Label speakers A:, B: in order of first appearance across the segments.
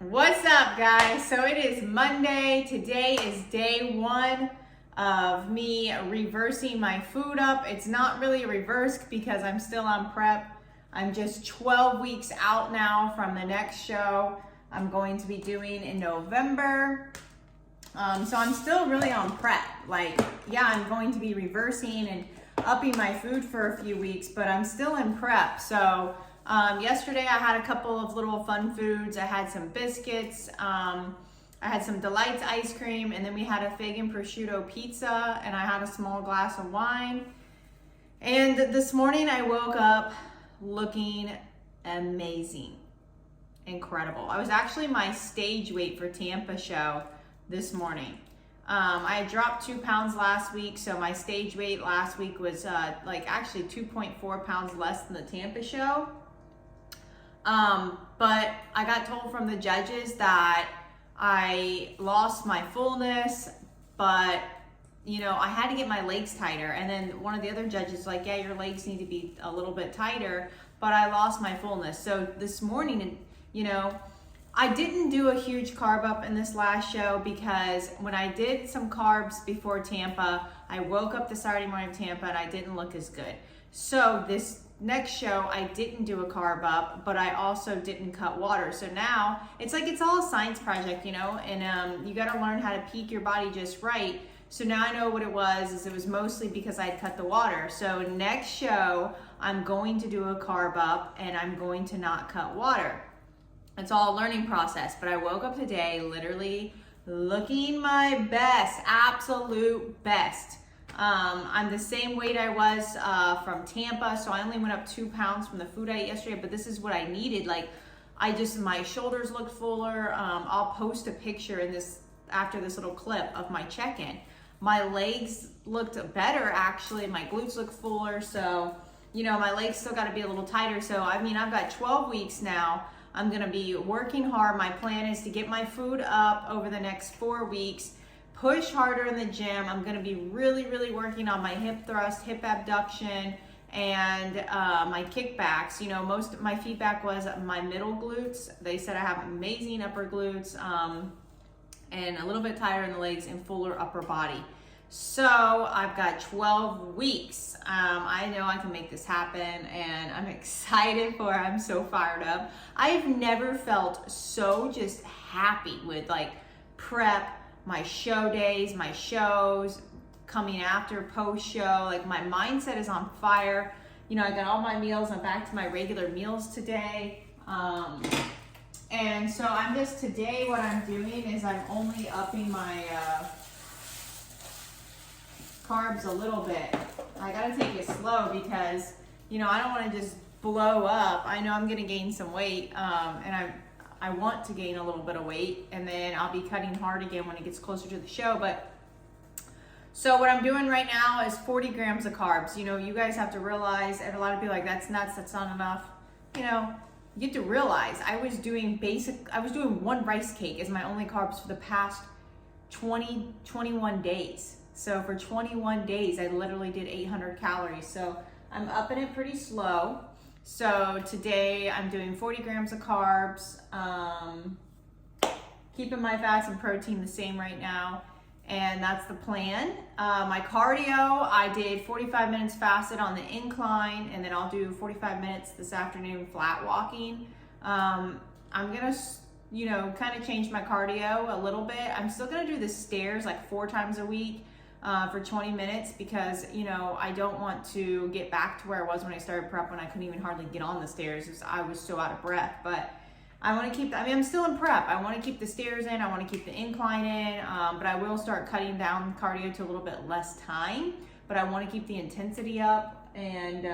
A: What's up, guys? So it is Monday. Today is day one of me reversing my food up. It's not really a reverse because I'm still on prep. I'm just 12 weeks out now from the next show I'm going to be doing in November. So I'm still really on prep. I'm going to be reversing and upping my food for a few weeks, but I'm still in prep. So yesterday I had a couple of little fun foods. I had some biscuits, I had some Delights ice cream, and then we had a fig and prosciutto pizza, and I had a small glass of wine. And this morning I woke up looking amazing, incredible. I was actually my stage weight for Tampa show this morning. I had dropped 2 pounds last week, so my stage weight last week was actually 2.4 pounds less than the Tampa show. But I got told from the judges that I lost my fullness, but I had to get my legs tighter. And then one of the other judges was like, yeah, your legs need to be a little bit tighter, but I lost my fullness. So this morning, I didn't do a huge carb up in this last show because when I did some carbs before Tampa, I woke up the Saturday morning of Tampa and I didn't look as good. So this next show, I didn't do a carb up, but I also didn't cut water. So now it's all a science project, and you got to learn how to peak your body just right. So now I know what it was mostly because I had cut the water. So next show, I'm going to do a carb up and I'm going to not cut water. It's all a learning process, but I woke up today literally looking my best, absolute best. I'm the same weight I was from Tampa, so I only went up 2 pounds from the food I ate yesterday, but this is what I needed. My shoulders looked fuller. I'll post a picture after this little clip of my check-in. My legs looked better, actually. My glutes look fuller, so, my legs still got to be a little tighter. So, I've got 12 weeks now. I'm going to be working hard. My plan is to get my food up over the next 4 weeks, push harder in the gym. I'm going to be really, really working on my hip thrust, hip abduction, and my kickbacks. Most of my feedback was my middle glutes. They said I have amazing upper glutes and a little bit tighter in the legs and fuller upper body. So I've got 12 weeks. I know I can make this happen and I'm excited for it. I'm so fired up. I've never felt so just happy with prep, my show days, my shows, coming after post show. My mindset is on fire. I got all my meals. I'm back to my regular meals today. And so today what I'm doing is I'm only upping my carbs a little bit. I gotta take it slow because I don't want to just blow up. I know I'm gonna gain some weight, and I want to gain a little bit of weight, and then I'll be cutting hard again when it gets closer to the show. But so what I'm doing right now is 40 grams of carbs. You guys have to realize, and a lot of people are like, that's nuts, that's not enough. You have to realize I was doing one rice cake as my only carbs for the past 21 days. So for 21 days, I literally did 800 calories. So I'm upping it pretty slow. So today I'm doing 40 grams of carbs, keeping my fats and protein the same right now. And that's the plan. My cardio, I did 45 minutes fasted on the incline, and then I'll do 45 minutes this afternoon flat walking. I'm gonna, kind of change my cardio a little bit. I'm still gonna do the stairs 4 times a week for 20 minutes because, I don't want to get back to where I was when I started prep when I couldn't even hardly get on the stairs. I was so out of breath, but I want to keep, I'm still in prep. I want to keep the stairs in. I want to keep the incline in, but I will start cutting down cardio to a little bit less time, but I want to keep the intensity up, and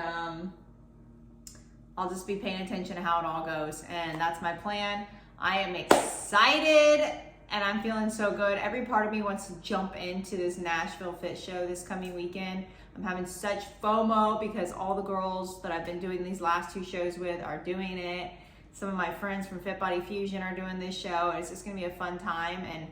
A: I'll just be paying attention to how it all goes. And that's my plan. I am excited and I'm feeling so good. Every part of me wants to jump into this Nashville Fit Show this coming weekend. I'm having such FOMO because all the girls that I've been doing these last 2 shows with are doing it. Some of my friends from Fit Body Fusion are doing this show. It's just gonna be a fun time. And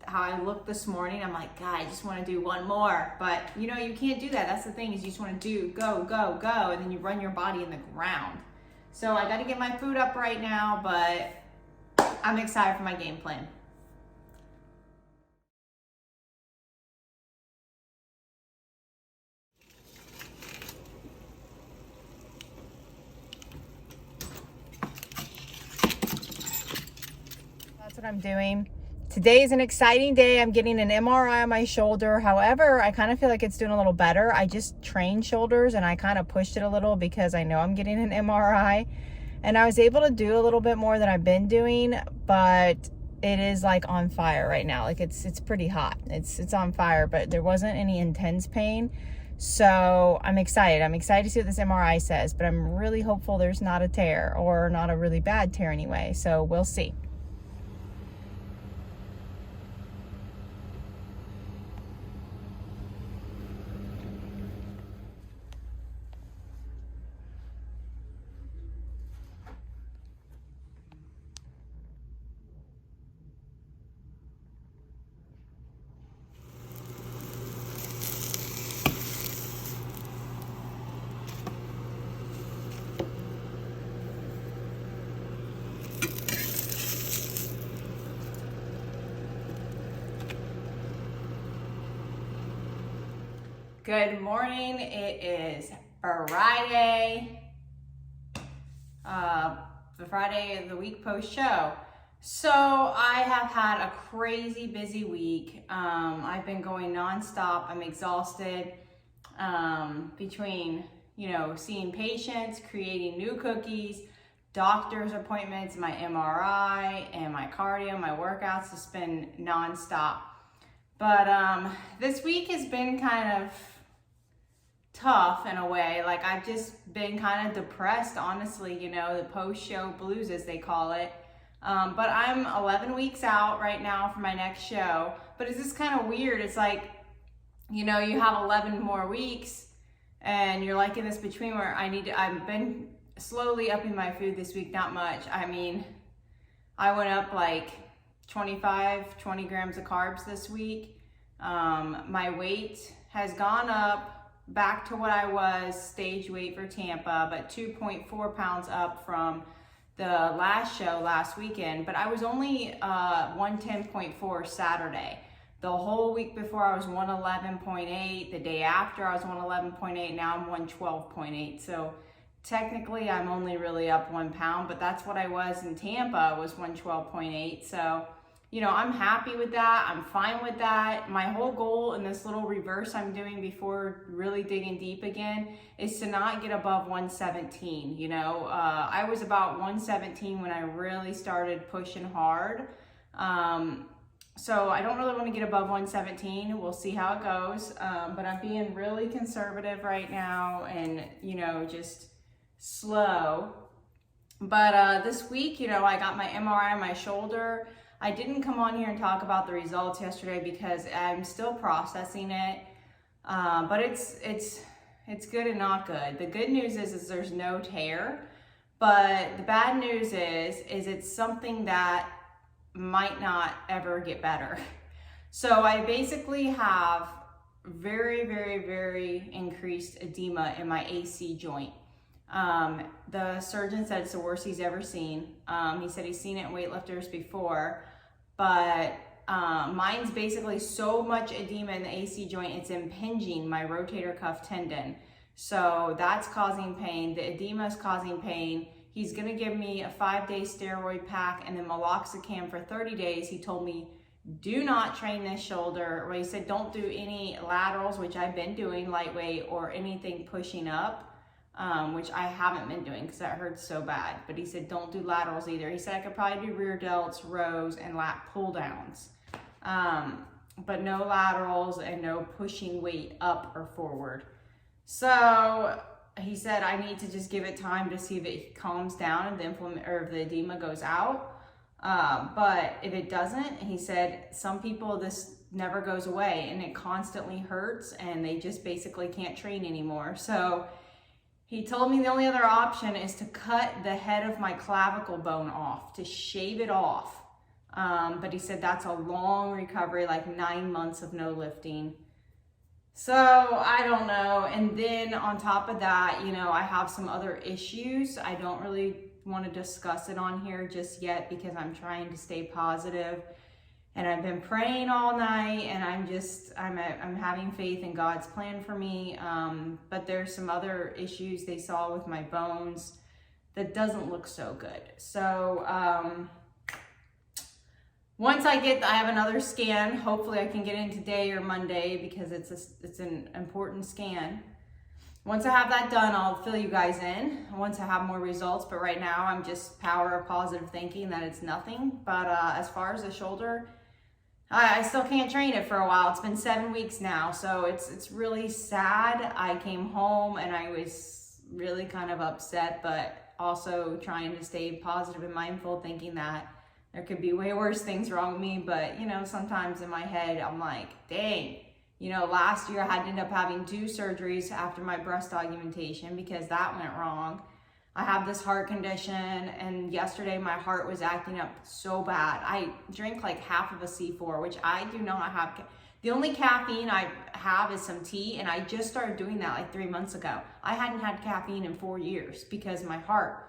A: how I looked this morning, I'm like, God, I just wanna do one more. But you can't do that. That's the thing, is you just wanna do, go, go, go, and then you run your body in the ground. So I gotta get my food up right now, but I'm excited for my game plan. That's what I'm doing. Today is an exciting day. I'm getting an MRI on my shoulder. However, I kind of feel like it's doing a little better. I just trained shoulders and I kind of pushed it a little because I know I'm getting an MRI. And I was able to do a little bit more than I've been doing, but it is like on fire right now. Like it's pretty hot. It's on fire, but there wasn't any intense pain. So I'm excited. I'm excited to see what this MRI says, but I'm really hopeful there's not a tear, or not a really bad tear anyway. So we'll see. Good morning. It is Friday, the Friday of the week post show. So I have had a crazy busy week. I've been going nonstop. I'm exhausted between, seeing patients, creating new cookies, doctor's appointments, my MRI, and my cardio, my workouts. It's been nonstop. But this week has been kind of tough in a way. Like, I've just been kind of depressed, honestly, the post-show blues, as they call it. But I'm 11 weeks out right now for my next show. But it's just kind of weird. It's like, you have 11 more weeks and you're like in this between where I've been slowly upping my food this week, not much. I mean, I went up like 20 grams of carbs this week. My weight has gone up back to what I was stage weight for Tampa, but 2.4 pounds up from the last show last weekend. But I was only 110.4 Saturday. The whole week before I was 111.8. The day after I was 111.8. Now I'm 112.8. So technically I'm only really up 1 pound, but that's what I was in Tampa, was 112.8. So I'm happy with that. I'm fine with that. My whole goal in this little reverse I'm doing before really digging deep again is to not get above 117. I was about 117 when I really started pushing hard. So I don't really want to get above 117. We'll see how it goes. But I'm being really conservative right now and, just slow. But this week, I got my MRI on my shoulder. I didn't come on here and talk about the results yesterday because I'm still processing it. But it's good and not good. The good news is there's no tear, but the bad news is it's something that might not ever get better. So I basically have very, very, very increased edema in my AC joint. The surgeon said it's the worst he's ever seen. He said he's seen it in weightlifters before, but mine's basically so much edema in the AC joint, it's impinging my rotator cuff tendon. So that's causing pain. The edema is causing pain. He's gonna give me a 5-day steroid pack and then meloxicam for 30 days. He told me, do not train this shoulder. Well, he said, don't do any laterals, which I've been doing, lightweight, or anything pushing up. Which I haven't been doing because that hurts so bad. But he said, don't do laterals either. He said I could probably do rear delts, rows, and lat pull downs. But no laterals and no pushing weight up or forward. So he said I need to just give it time to see if it calms down and if the edema goes out. But if it doesn't, he said some people, this never goes away and it constantly hurts and they just basically can't train anymore. So he told me the only other option is to cut the head of my clavicle bone off, to shave it off. But he said that's a long recovery, like 9 months of no lifting. So I don't know. And then on top of that, I have some other issues. I don't really want to discuss it on here just yet because I'm trying to stay positive. And I've been praying all night, and I'm having faith in God's plan for me. But there's some other issues they saw with my bones that doesn't look so good. So once I have another scan, hopefully I can get in today or Monday because it's an important scan. Once I have that done, I'll fill you guys in once I have more results. But right now I'm just power of positive thinking that it's nothing. But as far as the shoulder, I still can't train it for a while. It's been 7 weeks now, so it's really sad. I came home and I was really kind of upset, but also trying to stay positive and mindful, thinking that there could be way worse things wrong with me. But, you know, sometimes in my head, I'm like, dang, you know, last year I had to end up having 2 surgeries after my breast augmentation because that went wrong. I have this heart condition, and yesterday my heart was acting up so bad. I drink like half of a C4, which I do not have. The only caffeine I have is some tea, and I just started doing that like 3 months ago. I hadn't had caffeine in 4 years because of my heart.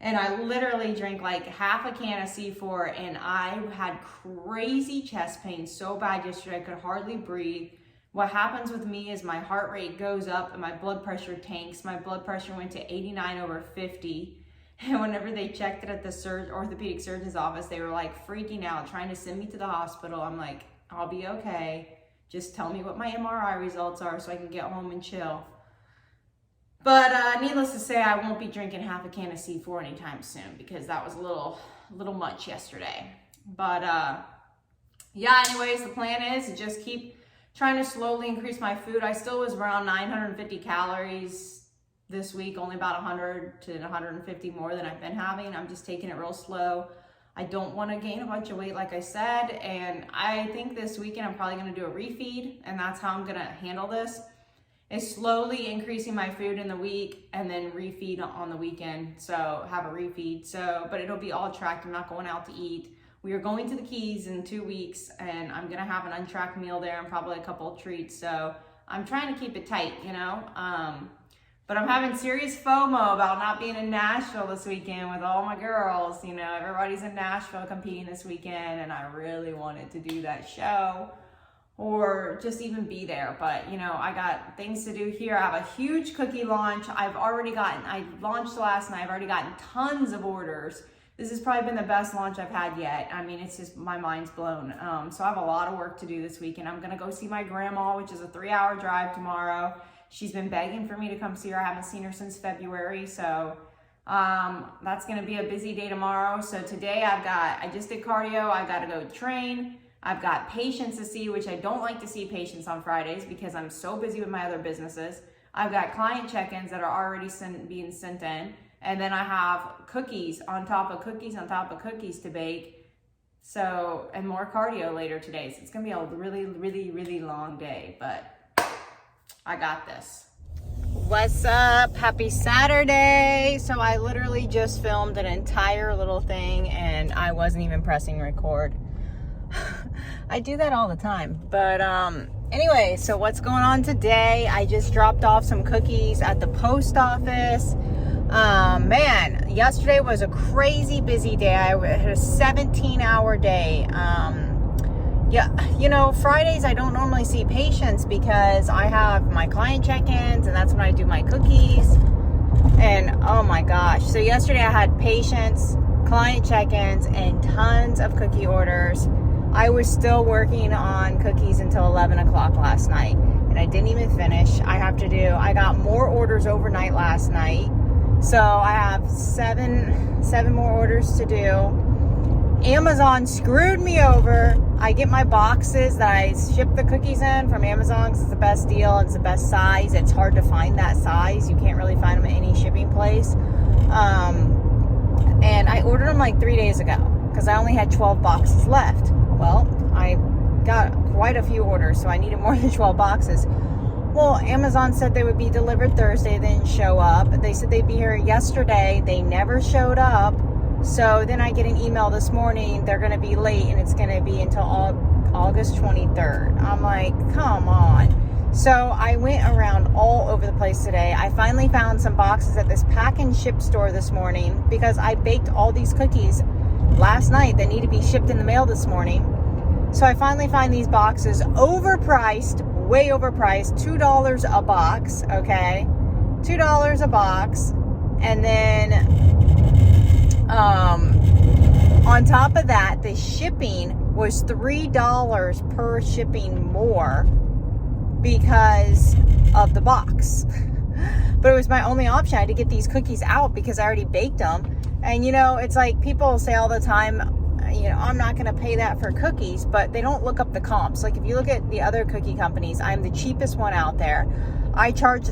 A: And I literally drank like half a can of C4, and I had crazy chest pain so bad yesterday I could hardly breathe. What happens with me is my heart rate goes up and my blood pressure tanks. My blood pressure went to 89/50. And whenever they checked it at the orthopedic surgeon's office, they were like freaking out, trying to send me to the hospital. I'm like, I'll be okay. Just tell me what my MRI results are so I can get home and chill. But needless to say, I won't be drinking half a can of C4 anytime soon because that was a little much yesterday. But yeah, anyways, the plan is to just keep trying to slowly increase my food. I still was around 950 calories this week, only about 100 to 150 more than I've been having. I'm just taking it real slow. I don't want to gain a bunch of weight, like I said. And I think this weekend I'm probably going to do a refeed, and that's how I'm going to handle this. Is slowly increasing my food in the week and then refeed on the weekend. So have a refeed. So, but it'll be all tracked. I'm not going out to eat. We are going to the Keys in 2 weeks, and I'm gonna have an untracked meal there and probably a couple of treats. So I'm trying to keep it tight, you know. But I'm having serious FOMO about not being in Nashville this weekend with all my girls. You know, everybody's in Nashville competing this weekend, and I really wanted to do that show or just even be there. But, you know, I got things to do here. I have a huge cookie launch. I launched last night. I've already gotten tons of orders. This has probably been the best launch I've had yet. I mean, it's just, my mind's blown. So I have a lot of work to do this weekend. I'm gonna go see my grandma, which is a 3-hour drive tomorrow. She's been begging for me to come see her. I haven't seen her since February. So that's gonna be a busy day tomorrow. So today I just did cardio. I gotta go train. I've got patients to see, which I don't like to see patients on Fridays because I'm so busy with my other businesses. I've got client check-ins that are already being sent in. And then I have cookies on top of cookies on top of cookies to bake. So, and more cardio later today. So it's gonna be a really, really, really long day, but I got this. What's up? Happy Saturday. So I literally just filmed an entire little thing and I wasn't even pressing record. I do that all the time. But anyway, so what's going on today? I just dropped off some cookies at the post office. Man, yesterday was a crazy busy day. I had a 17-hour day. Yeah, you know, Fridays I don't normally see patients because I have my client check-ins and that's when I do my cookies. And oh my gosh. So yesterday I had patients, client check-ins, and tons of cookie orders. I was still working on cookies until 11 o'clock last night and I didn't even finish. I got more orders overnight last night. So I have seven more orders to do. Amazon screwed me over. I get my boxes that I ship the cookies in from Amazon because it's the best deal. It's the best size. It's hard to find that size. You can't really find them at any shipping place. And I ordered them like 3 days ago because I only had 12 boxes left. Well, I got quite a few orders, so I needed more than 12 boxes. Well, Amazon said they would be delivered Thursday. They didn't show up. They said they'd be here yesterday. They never showed up. So then I get an email this morning. They're going to be late and it's going to be until August 23rd. I'm like, come on. So I went around all over the place today. I finally found some boxes at this pack and ship store this morning because I baked all these cookies last night that need to be shipped in the mail this morning. So I finally find these boxes overpriced, way overpriced, $2 a box, okay? $2 a box. And then on top of that, the shipping was $3 per shipping more because of the box. But it was my only option. I had to get these cookies out because I already baked them. And you know, it's like people say all the time, you know, I'm not going to pay that for cookies, but they don't look up the comps. Like if you look at the other cookie companies, I'm the cheapest one out there. I charge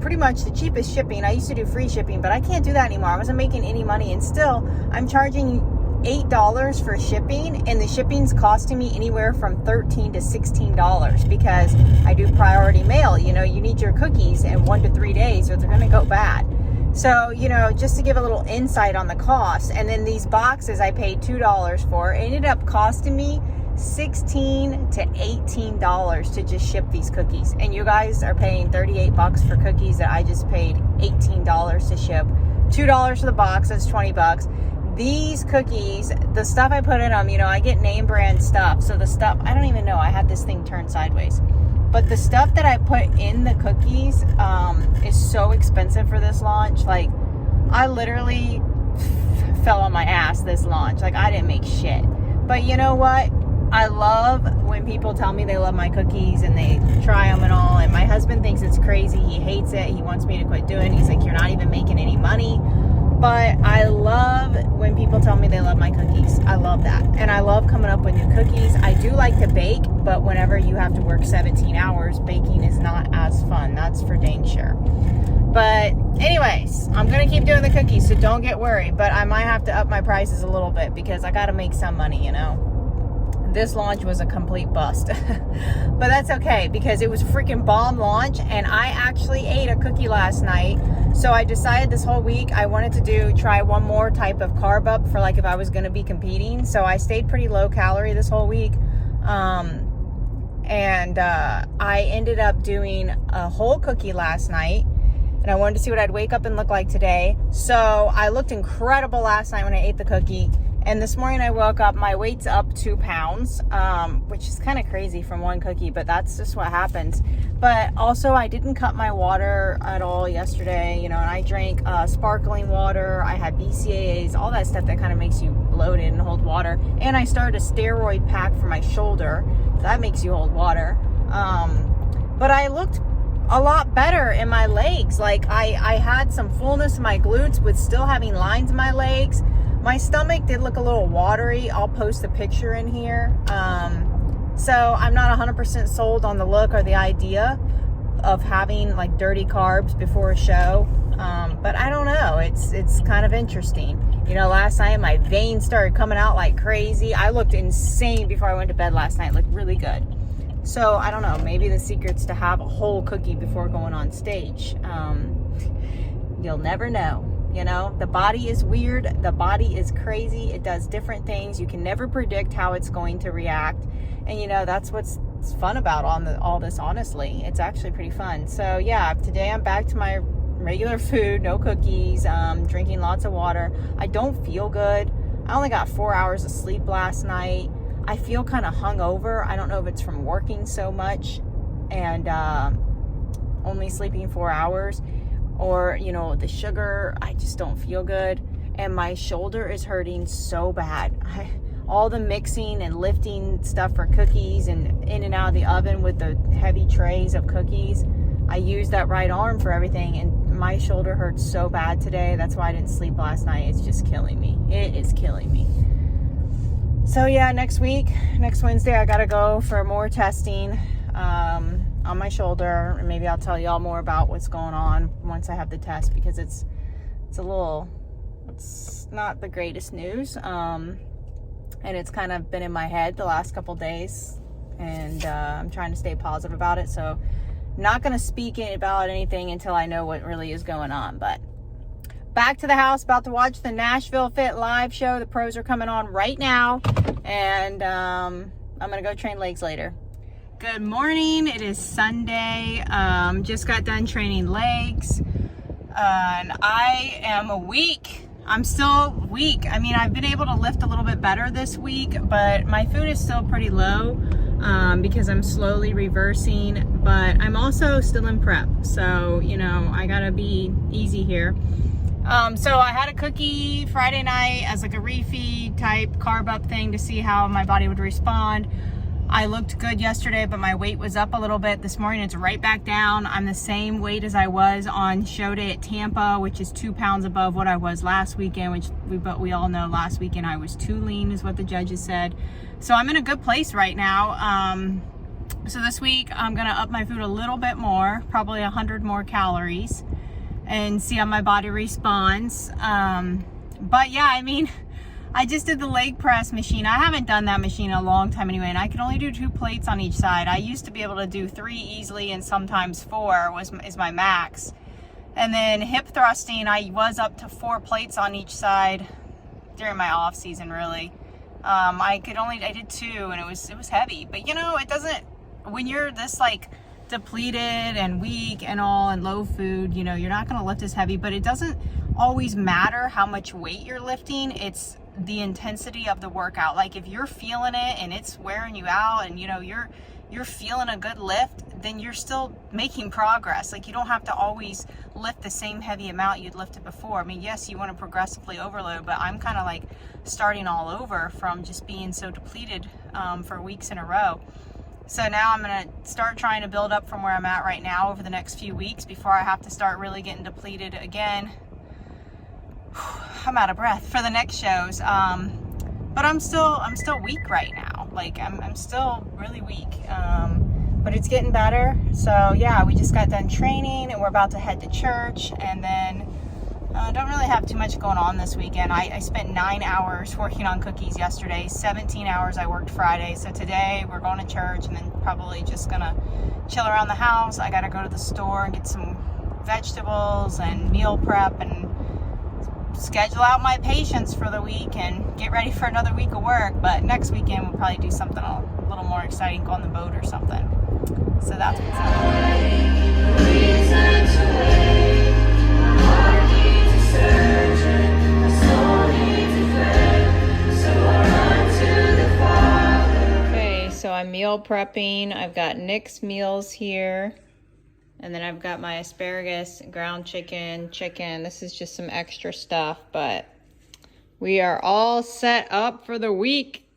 A: pretty much the cheapest shipping. I used to do free shipping, but I can't do that anymore. I wasn't making any money, and still I'm charging $8 for shipping, and the shipping's costing me anywhere from $13 to $16 because I do priority mail. You know, you need your cookies in 1 to 3 days or they're going to go bad. So, you know, just to give a little insight on the cost. And then these boxes I paid $2 for. It ended up costing me $16 to $18 to just ship these cookies. And you guys are paying $38 for cookies that I just paid $18 to ship. $2 for the box, that's $20. These cookies, the stuff I put in them, you know, I get name brand stuff. So the stuff, I don't even know, I had this thing turned sideways. But the stuff that I put in the cookies is so expensive for this launch. Like, I literally fell on my ass this launch. Like, I didn't make shit. But you know what? I love when people tell me they love my cookies and they try them and all. And my husband thinks it's crazy. He hates it. He wants me to quit doing it. He's like, you're not even making any money. But I love when people tell me they love my cookies. I love that. And I love coming up with new cookies. I do like to bake, but whenever you have to work 17 hours, baking is not as fun. That's for dang sure. But anyways, I'm going to keep doing the cookies, so don't get worried. But I might have to up my prices a little bit because I got to make some money, you know. This launch was a complete bust. But that's okay because it was a freaking bomb launch, and I actually ate a cookie last night. So I decided this whole week I wanted to try one more type of carb up for like if I was going to be competing. So I stayed pretty low calorie this whole week. And I ended up doing a whole cookie last night. And I wanted to see what I'd wake up and look like today. So I looked incredible last night when I ate the cookie. And this morning I woke up, my weight's up 2 pounds, which is kind of crazy from one cookie, but that's just what happens. But also I didn't cut my water at all yesterday, you know, and I drank sparkling water. I had BCAAs, all that stuff that kind of makes you bloated and hold water. And I started a steroid pack for my shoulder. That makes you hold water. But I looked a lot better in my legs. Like I had some fullness in my glutes with still having lines in my legs. My stomach did look a little watery. I'll post a picture in here. So I'm not 100% sold on the look or the idea of having like dirty carbs before a show. But I don't know. It's kind of interesting. You know, last night my veins started coming out like crazy. I looked insane before I went to bed last night. Looked really good. So I don't know. Maybe the secret's to have a whole cookie before going on stage. You'll never know. You know, the body is weird. The body is crazy. It does different things. You can never predict how it's going to react. And, you know, that's what's fun about all this, honestly. It's actually pretty fun. So, yeah, today I'm back to my regular food, no cookies, drinking lots of water. I don't feel good. I only got 4 hours of sleep last night. I feel kind of hungover. I don't know if it's from working so much and only sleeping 4 hours. Or, you know, the sugar, I just don't feel good. And my shoulder is hurting so bad. All the mixing and lifting stuff for cookies and in and out of the oven with the heavy trays of cookies, I use that right arm for everything. And my shoulder hurts so bad today. That's why I didn't sleep last night. It's just killing me. It is killing me. So yeah, next Wednesday, I got to go for more testing. On my shoulder, and maybe I'll tell y'all more about what's going on once I have the test, because it's not the greatest news, and it's kind of been in my head the last couple days, and I'm trying to stay positive about it, so not going to speak about anything until I know what really is going on. But back to the house, about to watch the Nashville Fit live show. The pros are coming on right now, and I'm going to go train legs later. Good morning. It is Sunday. Just got done training legs, and I am weak. I'm still weak. I mean, I've been able to lift a little bit better this week, but my food is still pretty low because I'm slowly reversing, but I'm also still in prep. So, you know, I gotta be easy here. So I had a cookie Friday night as like a refeed type carb-up thing to see how my body would respond. I looked good yesterday, but my weight was up a little bit. This morning it's right back down. I'm the same weight as I was on show day at Tampa, which is 2 pounds above what I was last weekend, which we all know last weekend I was too lean is what the judges said. So I'm in a good place right now. So this week I'm gonna up my food a little bit more, probably 100 more calories, and see how my body responds. But yeah, I mean, I just did the leg press machine. I haven't done that machine in a long time anyway, and I can only do 2 plates on each side. I used to be able to do 3 easily, and sometimes 4 is my max. And then hip thrusting, I was up to 4 plates on each side during my off season, really. I did 2, and it was heavy. But you know, it doesn't, when you're this like depleted and weak and all and low food, you know, you're not gonna lift as heavy, but it doesn't always matter how much weight you're lifting. It's the intensity of the workout. Like if you're feeling it and it's wearing you out and you know you're feeling a good lift, then you're still making progress. Like you don't have to always lift the same heavy amount you'd lifted before. I mean, yes, you want to progressively overload, but I'm kind of like starting all over from just being so depleted for weeks in a row. So now I'm gonna start trying to build up from where I'm at right now over the next few weeks before I have to start really getting depleted again. I'm out of breath for the next shows. But I'm still weak right now. Like I'm still really weak. But it's getting better. So yeah, we just got done training and we're about to head to church, and then don't really have too much going on this weekend. I spent 9 hours working on cookies yesterday, 17 hours I worked Friday. So today we're going to church and then probably just gonna chill around the house. I gotta go to the store and get some vegetables and meal prep and schedule out my patients for the week and get ready for another week of work. But next weekend we'll probably do something a little more exciting, go on the boat or something. So that's what's okay, so I'm meal prepping. I've got Nick's meals here. And then I've got my asparagus, ground chicken. This is just some extra stuff, but we are all set up for the week.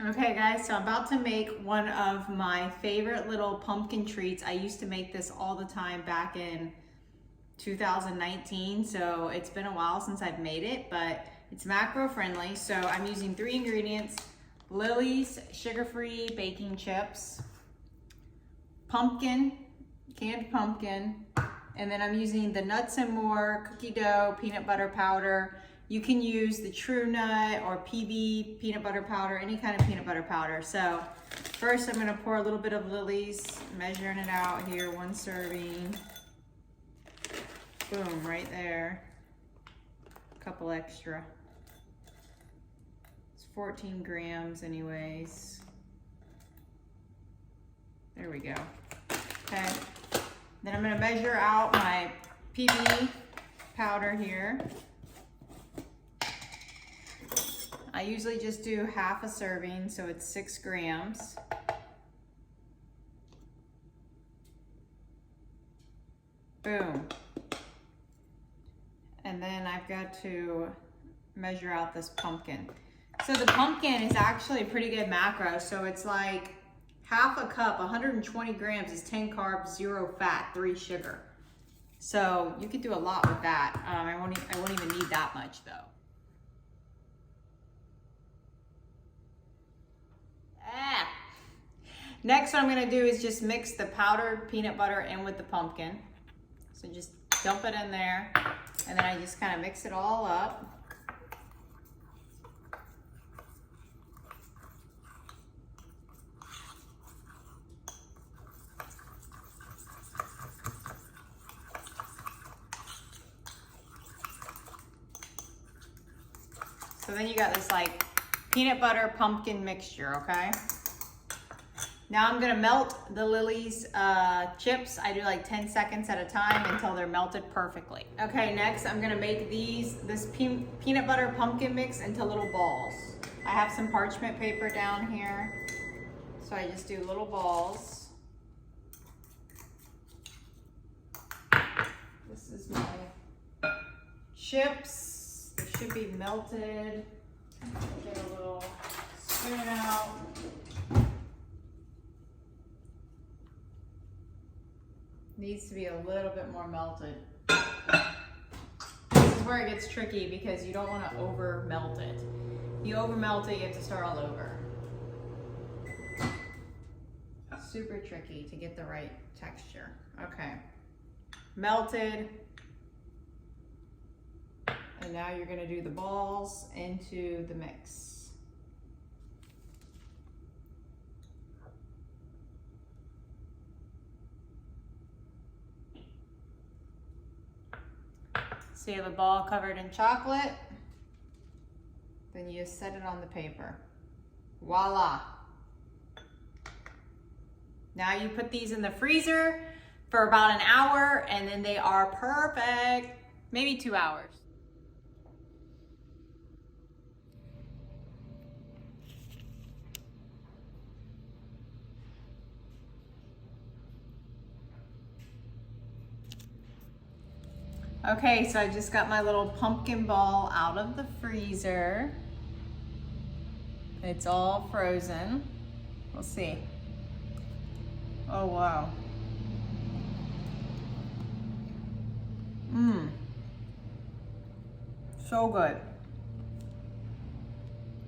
A: Okay guys, so I'm about to make one of my favorite little pumpkin treats. I used to make this all the time back in 2019, so it's been a while since I've made it, but it's macro friendly. So I'm using 3 ingredients: Lily's sugar-free baking chips, pumpkin, canned pumpkin, and then I'm using the Nuts and More cookie dough peanut butter powder. You can use the True Nut or PB peanut butter powder, any kind of peanut butter powder. So first I'm gonna pour a little bit of Lily's, measuring it out here, 1 serving. Boom, right there. A couple extra. It's 14 grams anyways. There we go. Okay. Then I'm gonna measure out my PB powder here. I usually just do half a serving, so it's 6 grams. Boom. And then I've got to measure out this pumpkin. So the pumpkin is actually a pretty good macro, so it's like half a cup, 120 grams is 10 carbs, 0 fat, 3 sugar. So you could do a lot with that. I won't even need that much though. Next, what I'm gonna do is just mix the powdered peanut butter in with the pumpkin. So just dump it in there, and then I just kind of mix it all up. So then you got this like peanut butter pumpkin mixture, okay? Now I'm gonna melt the Lily's chips. I do like 10 seconds at a time until they're melted perfectly. Okay, next I'm gonna make this peanut butter pumpkin mix into little balls. I have some parchment paper down here, so I just do little balls. This is my chips. They should be melted. Get a little spoon out. Needs to be a little bit more melted. This is where it gets tricky because you don't want to over melt it. You over melt it, you have to start all over. Super tricky to get the right texture. Okay, melted. And now you're gonna do the balls into the mix. So you have a ball covered in chocolate, then you just set it on the paper. Voila. Now you put these in the freezer for about an hour and then they are perfect. Maybe 2 hours. Okay, so I just got my little pumpkin ball out of the freezer. It's all frozen. We'll see. Oh, wow. Mmm. So good.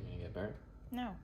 B: You gonna get burnt?
A: No.